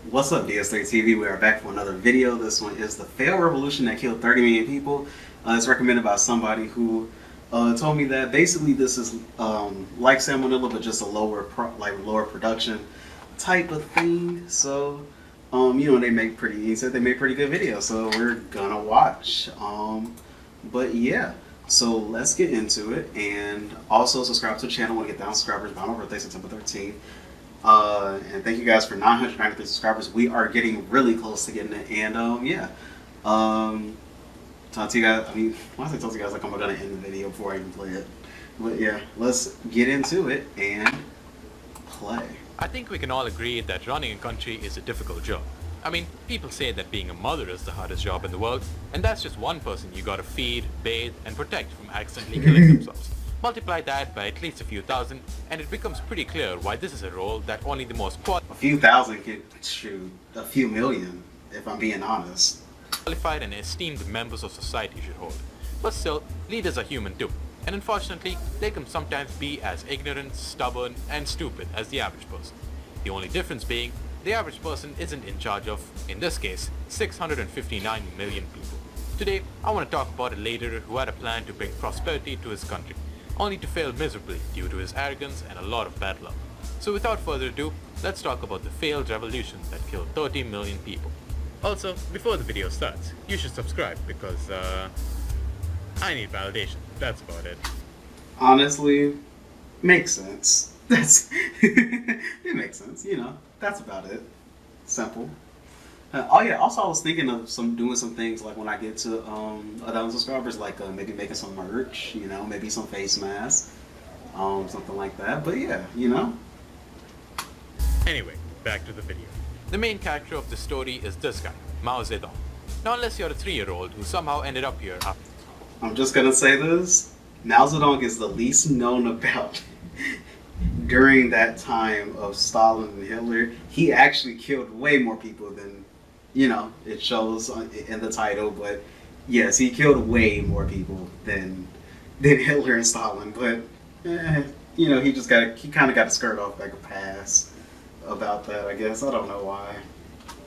What's up, DS3 TV? We are back for another video. This one is the failed revolution that killed 30 million people. It's recommended by somebody who told me that basically this is like Salmonella, but just a lower production type of thing. So, they make pretty. He said they make pretty good videos, so we're gonna watch. But yeah. So let's get into it, and also subscribe to the channel. Want to get down subscribers by my birthday, September 13th. And thank you guys for 993 subscribers. We are getting really close to getting it. And yeah. Talk to you guys. I mean, why say talk to you guys like I'm gonna end the video before I even play it? But yeah, let's get into it and play. I think we can all agree that running a country is a difficult job. I mean, people say that being a mother is the hardest job in the world, and that's just one person you gotta feed, bathe, and protect from accidentally killing themselves. Multiply that by at least a few thousand, and it becomes pretty clear why this is a role that only the most A few thousand could shoot a few million, if I'm being honest. qualified and esteemed members of society should hold. But still, leaders are human too, and unfortunately, they can sometimes be as ignorant, stubborn, and stupid as the average person. The only difference being, the average person isn't in charge of, in this case, 659 million people. Today, I want to talk about a leader who had a plan to bring prosperity to his country, only to fail miserably due to his arrogance and a lot of bad luck. So without further ado, let's talk about the failed revolution that killed 30 million people. Also, before the video starts, you should subscribe because, I need validation. That's about it. Honestly, makes sense. It makes sense. That's about it. Simple. Oh yeah. Also, I was thinking of doing some things like when I get to 1,000 subscribers, like maybe making some merch. Maybe some face masks, something like that. But yeah. Anyway, back to the video. The main character of the story is this guy, Mao Zedong. Now unless you're a 3-year-old who somehow ended up here after. I'm just gonna say this. Mao Zedong is the least known about. During that time of Stalin and Hitler, he actually killed way more people than, it shows in the title. But yes, he killed way more people than Hitler and Stalin. But he kind of got a skirt off like a pass about that. I guess I don't know why.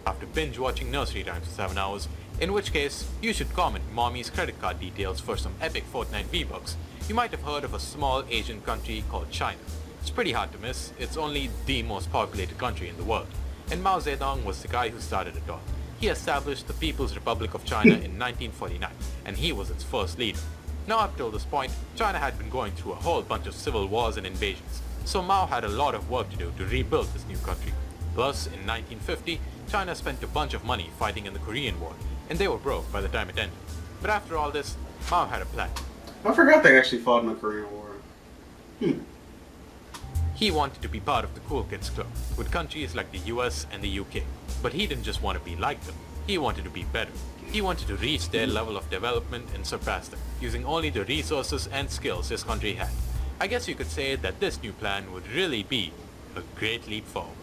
After binge watching nursery rhymes for 7 hours, in which case you should comment mommy's credit card details for some epic Fortnite V-Bucks. You might have heard of a small Asian country called China. It's pretty hard to miss. It's only the most populated country in the world. And Mao Zedong was the guy who started it all. He established the People's Republic of China in 1949, and he was its first leader. Now up till this point, China had been going through a whole bunch of civil wars and invasions, so Mao had a lot of work to do to rebuild this new country. Plus, in 1950, China spent a bunch of money fighting in the Korean War, and they were broke by the time it ended. But after all this, Mao had a plan. I forgot they actually fought in the Korean War. He wanted to be part of the cool kids club, with countries like the US and the UK. But he didn't just want to be like them, he wanted to be better. He wanted to reach their level of development and surpass them, using only the resources and skills his country had. I guess you could say that this new plan would really be a great leap forward.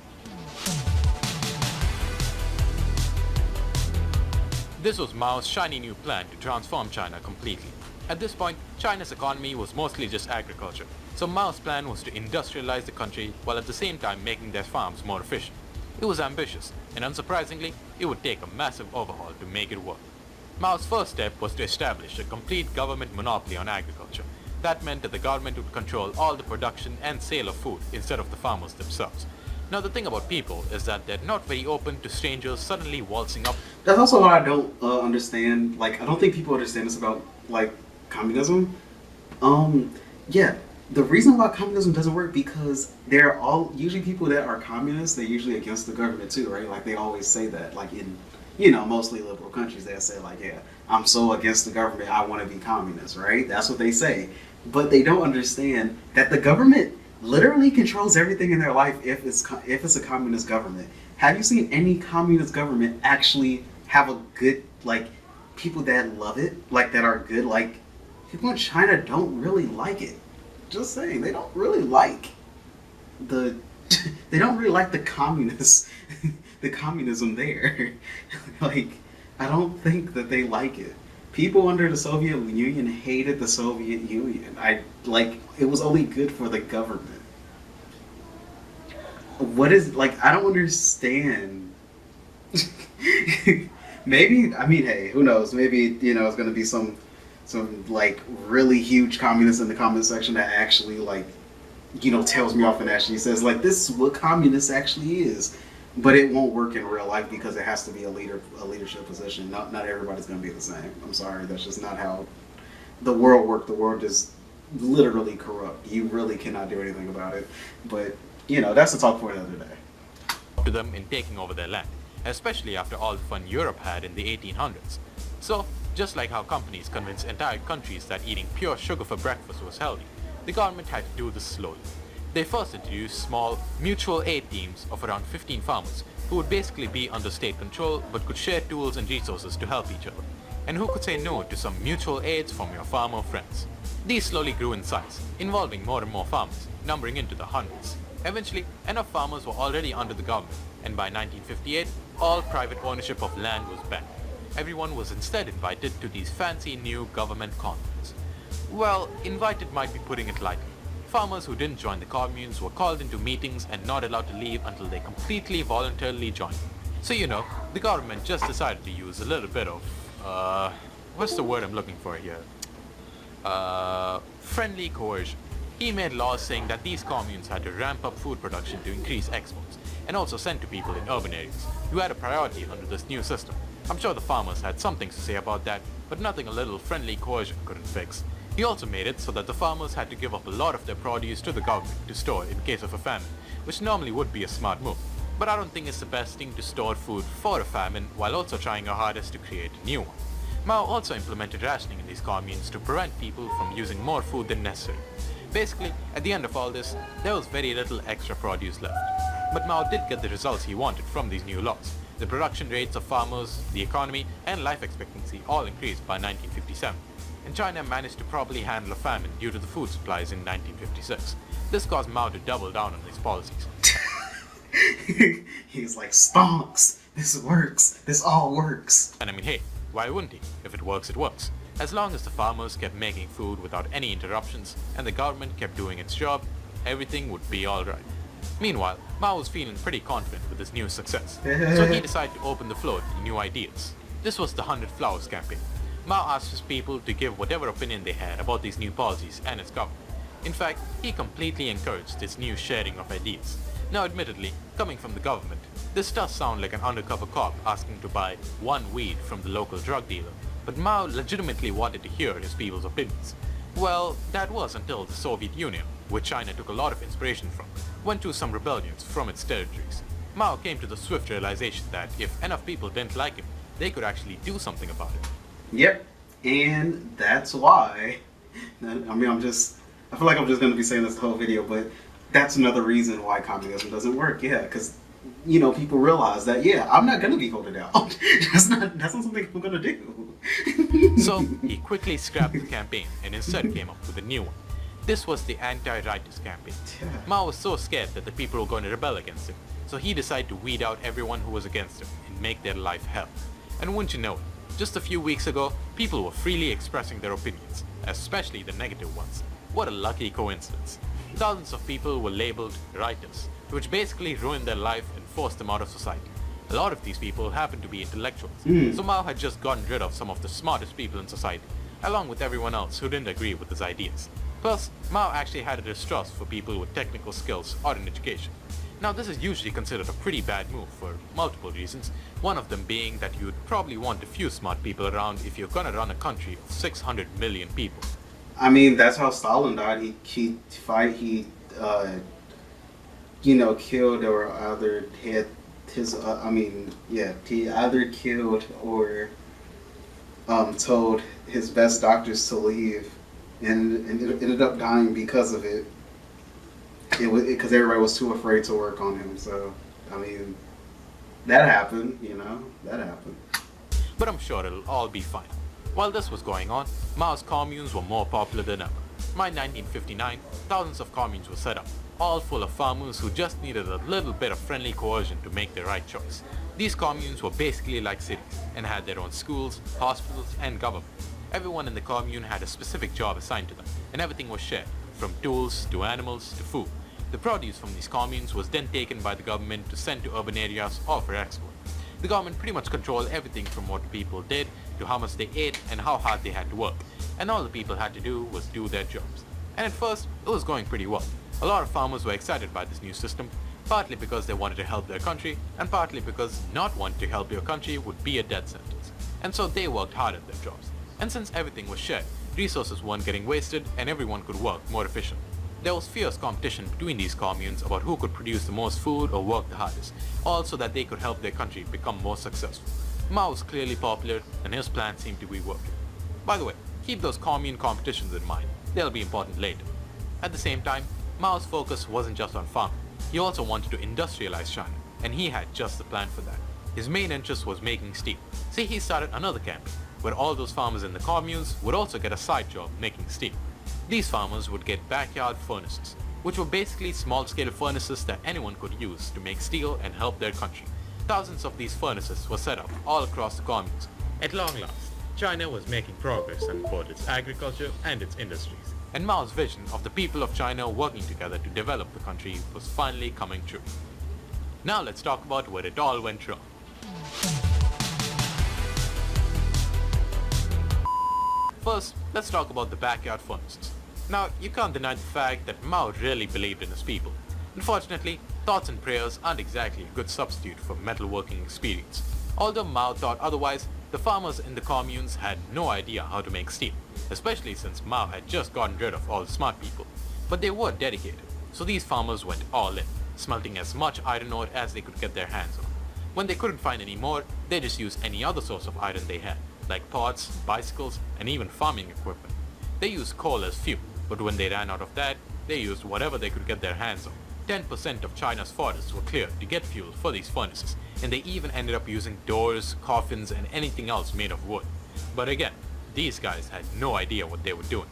This was Mao's shiny new plan to transform China completely. At this point, China's economy was mostly just agriculture, so Mao's plan was to industrialize the country while at the same time making their farms more efficient. It was ambitious, and unsurprisingly, it would take a massive overhaul to make it work. Mao's first step was to establish a complete government monopoly on agriculture. That meant that the government would control all the production and sale of food instead of the farmers themselves. Now the thing about people is that they're not very open to strangers suddenly waltzing up. That's also what I don't understand. Like, I don't think people understand this about, like, communism. Yeah, the reason why communism doesn't work because they're all usually people that are communists. They're usually against the government too, right? Like they always say that. Like in, mostly liberal countries, they say like, yeah, I'm so against the government, I want to be communist, right? That's what they say. But they don't understand that the government literally controls everything in their life if it's a communist government. Have you seen any communist government actually have a good, like, people that love it, like that are good? Like, people in China don't really like it. Just saying, they don't really like the they don't really like the communists the communism there. Like, I don't think that they like it. People under the Soviet Union hated the Soviet Union. It was only good for the government. What is, like, I don't understand Maybe, I mean, hey, who knows? Maybe, it's going to be some like really huge communist in the comment section that actually like tells me off and actually says like this is what communist actually is, but it won't work in real life because it has to be a leadership position. Not everybody's going to be the same. I'm sorry, that's just not how the world works. The world is literally corrupt. You really cannot do anything about it. But that's a talk for another day. To them in taking over their land, especially after all the fun Europe had in the 1800s. So, just like how companies convinced entire countries that eating pure sugar for breakfast was healthy, the government had to do this slowly. They first introduced small, mutual aid teams of around 15 farmers who would basically be under state control but could share tools and resources to help each other. And who could say no to some mutual aids from your farmer friends? These slowly grew in size, involving more and more farmers, numbering into the hundreds. Eventually, enough farmers were already under the government, and by 1958, all private ownership of land was banned. Everyone was instead invited to these fancy new government communes. Well, invited might be putting it lightly. Farmers who didn't join the communes were called into meetings and not allowed to leave until they completely voluntarily joined. So the government just decided to use a little bit of, what's the word I'm looking for here? Friendly coercion. He made laws saying that these communes had to ramp up food production to increase exports, and also send to people in urban areas, who had a priority under this new system. I'm sure the farmers had something to say about that, but nothing a little friendly coercion couldn't fix. He also made it so that the farmers had to give up a lot of their produce to the government to store in case of a famine, which normally would be a smart move. But I don't think it's the best thing to store food for a famine while also trying our hardest to create a new one. Mao also implemented rationing in these communes to prevent people from using more food than necessary. Basically, at the end of all this, there was very little extra produce left. But Mao did get the results he wanted from these new laws. The production rates of farmers, the economy, and life expectancy all increased by 1957. And China managed to properly handle a famine due to the food supplies in 1956. This caused Mao to double down on his policies. He's like, stonks! This works! This all works! And I mean, hey, why wouldn't he? If it works, it works. As long as the farmers kept making food without any interruptions and the government kept doing its job, everything would be alright. Meanwhile, Mao was feeling pretty confident with his new success, so he decided to open the floor to new ideas. This was the 100 Flowers campaign. Mao asked his people to give whatever opinion they had about these new policies and its government. In fact, he completely encouraged this new sharing of ideas. Now admittedly, coming from the government, this does sound like an undercover cop asking to buy one weed from the local drug dealer, but Mao legitimately wanted to hear his people's opinions. Well, that was until the Soviet Union, which China took a lot of inspiration from, went through some rebellions from its territories. Mao came to the swift realization that if enough people didn't like him, they could actually do something about it. Yep, and that's why. I mean, I feel like I'm just going to be saying this the whole video, but that's another reason why communism doesn't work. Yeah, because people realize that I'm not going to be voted out. that's not something I'm going to do. So he quickly scrapped the campaign and instead came up with a new one. This was the anti-rightist campaign. Yeah. Mao was so scared that the people were going to rebel against him, so he decided to weed out everyone who was against him and make their life hell. And wouldn't you know it, just a few weeks ago, people were freely expressing their opinions, especially the negative ones. What a lucky coincidence. Thousands of people were labeled rightists, which basically ruined their life and forced them out of society. A lot of these people happened to be intellectuals, so Mao had just gotten rid of some of the smartest people in society, along with everyone else who didn't agree with his ideas. Plus, Mao actually had a distrust for people with technical skills or an education. Now this is usually considered a pretty bad move for multiple reasons, one of them being that you'd probably want a few smart people around if you're gonna run a country of 600 million people. I mean, that's how Stalin died. He killed or either had his, he either killed or told his best doctors to leave, and it ended up dying because of it. Because everybody was too afraid to work on him. So, I mean, that happened, that happened. But I'm sure it'll all be fine. While this was going on, Mao's communes were more popular than ever. By 1959, thousands of communes were set up, all full of farmers who just needed a little bit of friendly coercion to make the right choice. These communes were basically like cities and had their own schools, hospitals, and government. Everyone in the commune had a specific job assigned to them, and everything was shared, from tools to animals to food. The produce from these communes was then taken by the government to send to urban areas or for export. The government pretty much controlled everything from what people did to how much they ate and how hard they had to work. And all the people had to do was do their jobs. And at first, it was going pretty well. A lot of farmers were excited by this new system, partly because they wanted to help their country, and partly because not wanting to help your country would be a death sentence. And so they worked hard at their jobs. And since everything was shared, resources weren't getting wasted and everyone could work more efficiently. There was fierce competition between these communes about who could produce the most food or work the hardest, all so that they could help their country become more successful. Mao was clearly popular and his plan seemed to be working. By the way, keep those commune competitions in mind. They'll be important later. At the same time, Mao's focus wasn't just on farming. He also wanted to industrialize China, and he had just the plan for that. His main interest was making steel. So he started another campaign, where all those farmers in the communes would also get a side job making steel. These farmers would get backyard furnaces, which were basically small-scale furnaces that anyone could use to make steel and help their country. Thousands of these furnaces were set up all across the communes. At long last, China was making progress in both its agriculture and its industries. And Mao's vision of the people of China working together to develop the country was finally coming true. Now let's talk about where it all went wrong. First, let's talk about the backyard furnaces. Now, you can't deny the fact that Mao really believed in his people. Unfortunately, thoughts and prayers aren't exactly a good substitute for metalworking experience. Although Mao thought otherwise, the farmers in the communes had no idea how to make steel, especially since Mao had just gotten rid of all the smart people. But they were dedicated, so these farmers went all in, smelting as much iron ore as they could get their hands on. When they couldn't find any more, they just used any other source of iron they had, like pots, bicycles, and even farming equipment. They used coal as fuel, but when they ran out of that, they used whatever they could get their hands on. 10% of China's forests were cleared to get fuel for these furnaces, and they even ended up using doors, coffins, and anything else made of wood. But again, these guys had no idea what they were doing.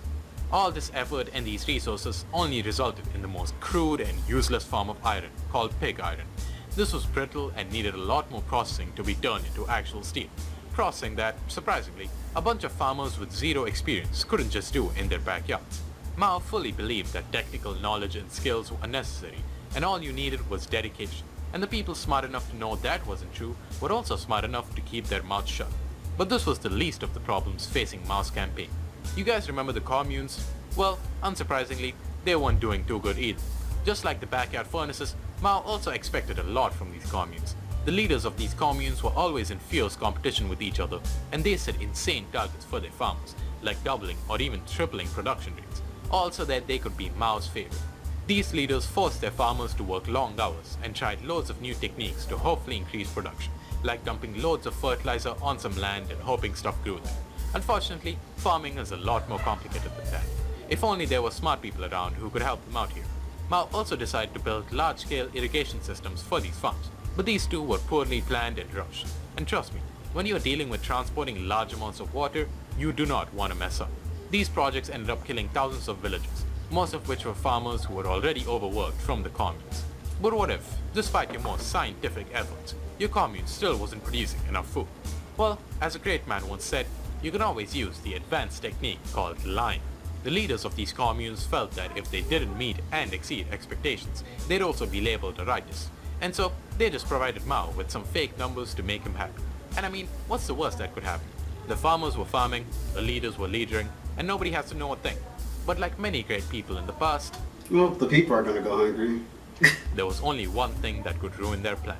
All this effort and these resources only resulted in the most crude and useless form of iron, called pig iron. This was brittle and needed a lot more processing to be turned into actual steel. Processing that, surprisingly, a bunch of farmers with zero experience couldn't just do in their backyards. Mao fully believed that technical knowledge and skills were unnecessary, and all you needed was dedication. And the people smart enough to know that wasn't true were also smart enough to keep their mouths shut. But this was the least of the problems facing Mao's campaign. You guys remember the communes? Well, unsurprisingly, they weren't doing too good either. Just like the backyard furnaces, Mao also expected a lot from these communes. The leaders of these communes were always in fierce competition with each other, and they set insane targets for their farmers, like doubling or even tripling production rates, all so that they could be Mao's favorite. These leaders forced their farmers to work long hours and tried loads of new techniques to hopefully increase production, like dumping loads of fertilizer on some land and hoping stuff grew there. Unfortunately, farming is a lot more complicated than that. If only there were smart people around who could help them out here. Mao also decided to build large-scale irrigation systems for these farms, but these too were poorly planned and rushed. And trust me, when you're dealing with transporting large amounts of water, you do not want to mess up. These projects ended up killing thousands of villagers, most of which were farmers who were already overworked from the communes. But what if, despite your more scientific efforts, your commune still wasn't producing enough food? Well, as a great man once said, you can always use the advanced technique called lying. The leaders of these communes felt that if they didn't meet and exceed expectations, they'd also be labeled a righteous. And so, they just provided Mao with some fake numbers to make him happy. And I mean, what's the worst that could happen? The farmers were farming, the leaders were leadering, and nobody has to know a thing. But like many great people in the past, Well, the people are gonna go hungry. there was only one thing that could ruin their plan.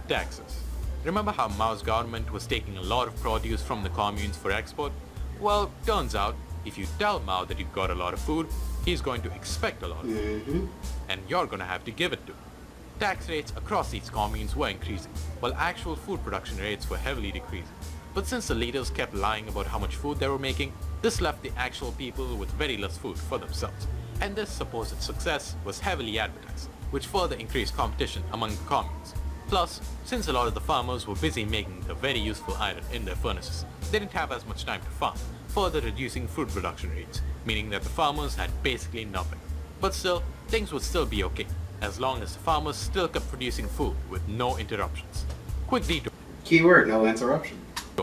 Taxes. Remember how Mao's government was taking a lot of produce from the communes for export? Well, turns out, if you tell Mao that you've got a lot of food, he's going to expect a lot of food. And you're gonna have to give it to him. Tax rates across these communes were increasing, while actual food production rates were heavily decreasing. But since the leaders kept lying about how much food they were making, this left the actual people with very less food for themselves. And this supposed success was heavily advertised, which further increased competition among the communes. Plus, since a lot of the farmers were busy making the very useful iron in their furnaces, they didn't have as much time to farm, further reducing food production rates, meaning that the farmers had basically nothing. But still, things would still be okay, as long as the farmers still kept producing food with no interruptions. Quick detour Keyword, no interruption.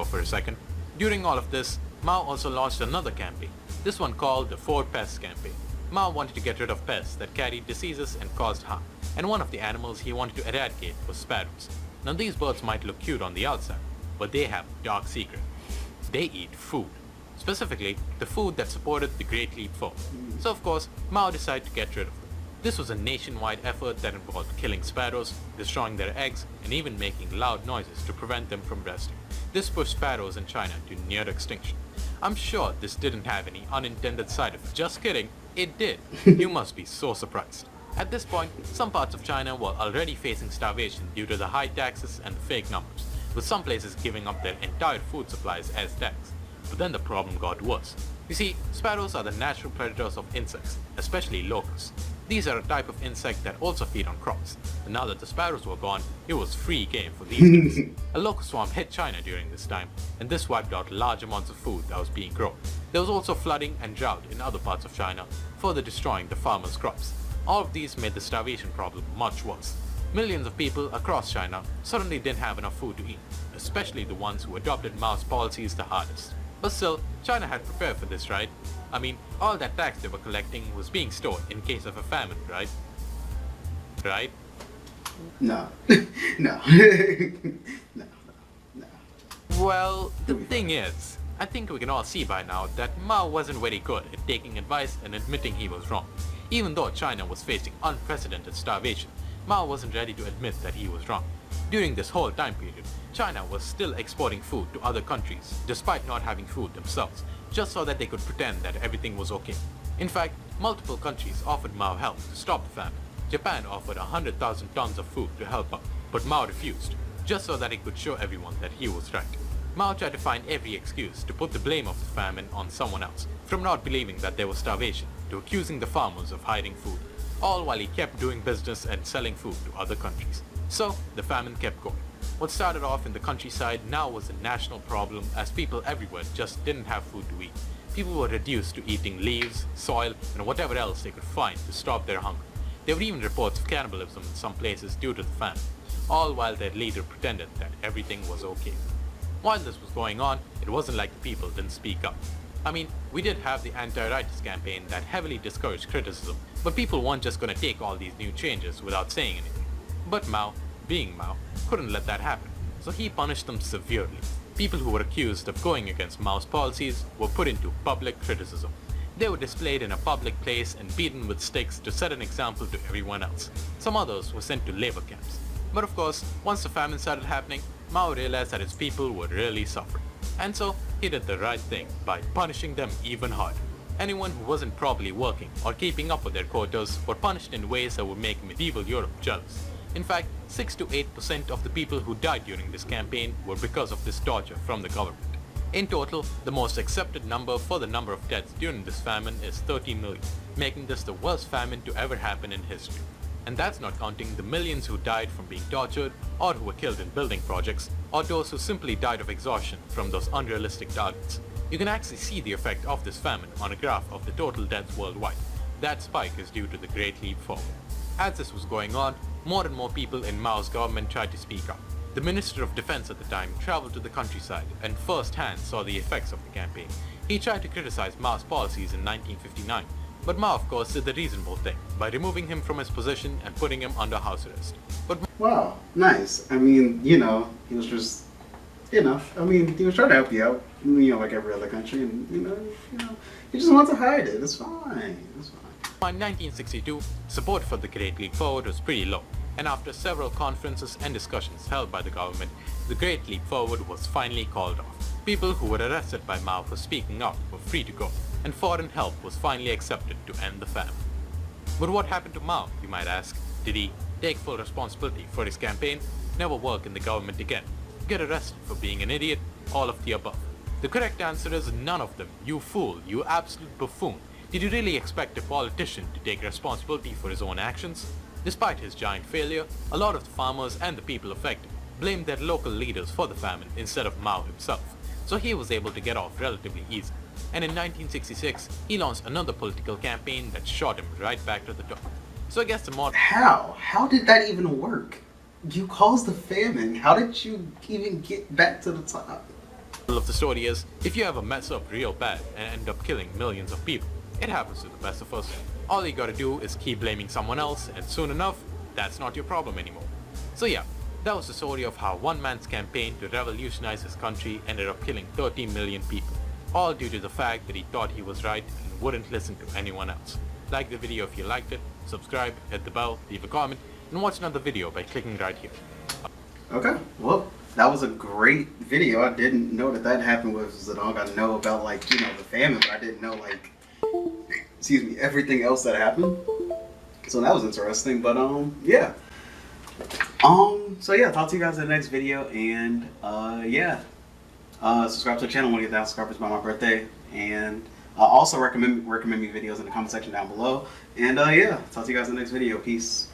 for a second. During all of this, Mao also launched another campaign, this one called the Four Pests campaign. Mao wanted to get rid of pests that carried diseases and caused harm, and one of the animals he wanted to eradicate was sparrows. Now these birds might look cute on the outside, but they have a dark secret. They eat food. Specifically, the food that supported the Great Leap Forward. So of course, Mao decided to get rid of them. This was a nationwide effort that involved killing sparrows, destroying their eggs, and even making loud noises to prevent them from resting. This pushed sparrows in China to near extinction. I'm sure this didn't have any unintended side effects. Just kidding, it did. You must be so surprised. At this point, some parts of China were already facing starvation due to the high taxes and fake numbers, with some places giving up their entire food supplies as tax. But then the problem got worse. You see, sparrows are the natural predators of insects, especially locusts. These are a type of insect that also feed on crops. And now that the sparrows were gone, it was free game for these guys. A locust swarm hit China during this time, and this wiped out large amounts of food that was being grown. There was also flooding and drought in other parts of China, further destroying the farmers' crops. All of these made the starvation problem much worse. Millions of people across China suddenly didn't have enough food to eat, especially the ones who adopted Mao's policies the hardest. But still, China had prepared for this, right? I mean, all that tax they were collecting was being stored in case of a famine, right? Right? No. No. No. No. Well, the thing is, I think we can all see by now that Mao wasn't very good at taking advice and admitting he was wrong. Even though China was facing unprecedented starvation, Mao wasn't ready to admit that he was wrong. During this whole time period, China was still exporting food to other countries, despite not having food themselves, just so that they could pretend that everything was okay. In fact, multiple countries offered Mao help to stop the famine. Japan offered 100,000 tons of food to help out, but Mao refused, just so that he could show everyone that he was right. Mao tried to find every excuse to put the blame of the famine on someone else, from not believing that there was starvation to accusing the farmers of hiding food, all while he kept doing business and selling food to other countries. So, the famine kept going. What started off in the countryside now was a national problem, as people everywhere just didn't have food to eat. People were reduced to eating leaves, soil, and whatever else they could find to stop their hunger. There were even reports of cannibalism in some places due to the famine, all while their leader pretended that everything was okay. While this was going on, it wasn't like the people didn't speak up. I mean, we did have the anti-righteous campaign that heavily discouraged criticism, but people weren't just gonna take all these new changes without saying anything. But Mao, being Mao, couldn't let that happen, so he punished them severely. People who were accused of going against Mao's policies were put into public criticism. They were displayed in a public place and beaten with sticks to set an example to everyone else. Some others were sent to labor camps. But of course, once the famine started happening, Mao realized that his people were really suffering. And so, he did the right thing by punishing them even harder. Anyone who wasn't properly working or keeping up with their quotas were punished in ways that would make medieval Europe jealous. In fact, 6 to 8% of the people who died during this campaign were because of this torture from the government. In total, the most accepted number for the number of deaths during this famine is 30 million, making this the worst famine to ever happen in history. And that's not counting the millions who died from being tortured, or who were killed in building projects, or those who simply died of exhaustion from those unrealistic targets. You can actually see the effect of this famine on a graph of the total deaths worldwide. That spike is due to the Great Leap Forward. As this was going on, more and more people in Mao's government tried to speak up. The Minister of Defense at the time traveled to the countryside and first-hand saw the effects of the campaign. He tried to criticize Mao's policies in 1959, but Mao of course did the reasonable thing by removing him from his position and putting him under house arrest. But Wow, nice. I mean, he was just, he was trying to help you out, like every other country, and he just wants to hide it. It's fine. It's fine. by 1962, support for the Great Leap Forward was pretty low, and after several conferences and discussions held by the government, the Great Leap Forward was finally called off. People who were arrested by Mao for speaking out were free to go, and foreign help was finally accepted to end the famine. But what happened to Mao, you might ask? Did he take full responsibility for his campaign, never work in the government again, get arrested for being an idiot, all of the above? The correct answer is none of them. You fool, you absolute buffoon. Did you really expect a politician to take responsibility for his own actions? Despite his giant failure, a lot of the farmers and the people affected blamed their local leaders for the famine instead of Mao himself, so he was able to get off relatively easily. And in 1966, he launched another political campaign that shot him right back to the top. So I guess the more— How? How did that even work? You caused the famine. How did you even get back to the top? of the story is, if you ever mess up real bad and end up killing millions of people, it happens to the best of us. All you gotta do is keep blaming someone else, and soon enough, that's not your problem anymore. So yeah, That was the story of how one man's campaign to revolutionize his country ended up killing 30 million people, all due to the fact that he thought he was right and wouldn't listen to anyone else. Like the video if you liked it, subscribe, hit the bell, leave a comment, and watch another video by clicking right here. Okay, well, that was a great video. I didn't know that happened with Zedong. I know about, like, the famine, but I didn't know, like, excuse me, everything else that happened. So that was interesting, but, yeah. So yeah, talk to you guys in the next video, and, yeah. Subscribe to the channel when you get 1,000 subscribers by my birthday, and also recommend me videos in the comment section down below. And, yeah, talk to you guys in the next video. Peace.